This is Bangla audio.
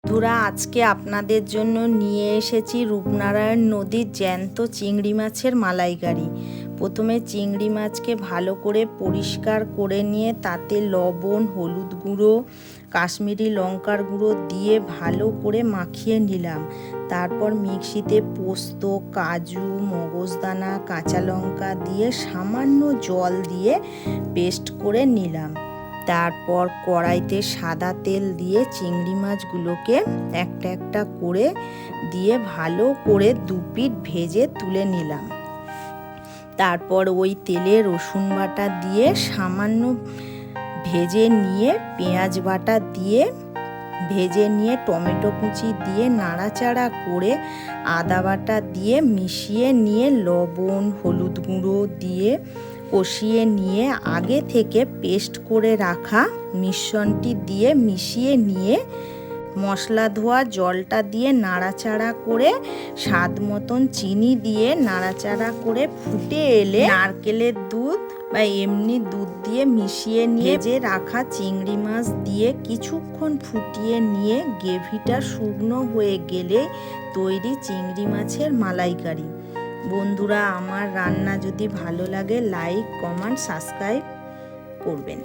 বন্ধুরা, আজকে আপনাদের জন্য নিয়ে এসেছি রূপনারায়ণ নদীর জ্যান্ত চিংড়ি মাছের মালাইকারি। প্রথমে চিংড়ি মাছকে ভালো করে পরিষ্কার করে নিয়ে তাতে লবণ, হলুদ গুঁড়ো, কাশ্মীরি লঙ্কার গুঁড়ো দিয়ে ভালো করে মাখিয়ে নিলাম। তারপর মিক্সিতে পোস্ত, কাজু, মগজদানা, কাঁচা লঙ্কা দিয়ে সামান্য জল দিয়ে পেস্ট করে নিলাম। তারপর কড়াইতে সাদা তেল দিয়ে চিংড়ি মাছগুলোকে একটা একটা করে দিয়ে ভালো করে দুপিঠ ভেজে তুলে নিলাম। তারপর ওই তেলে রসুন বাটা দিয়ে সামান্য ভেজে নিয়ে পেঁয়াজ বাটা দিয়ে ভেজে নিয়ে টমেটো কুচি দিয়ে নাড়াচাড়া করে আদা বাটা দিয়ে মিশিয়ে নিয়ে লবণ, হলুদ গুঁড়ো দিয়ে কষিয়ে নিয়ে আগে থেকে পেস্ট করে রাখা মিশ্রণটি দিয়ে মিশিয়ে নিয়ে মশলা ধোয়া জলটা দিয়ে নাড়াচাড়া করে স্বাদ মতন চিনি দিয়ে নাড়াচাড়া করে ফুটে এলে নারকেলের দুধ বা এমনি দুধ দিয়ে মিশিয়ে নিয়ে ভেজে রাখা চিংড়ি মাছ দিয়ে কিছুক্ষণ ফুটিয়ে নিয়ে গ্রেভিটা শুকনো হয়ে গেলে তৈরি চিংড়ি মাছের মালাইকারি। বন্ধুরা, আমার রান্না যদি ভালো লাগে লাইক, কমেন্ট, সাবস্ক্রাইব করবেন।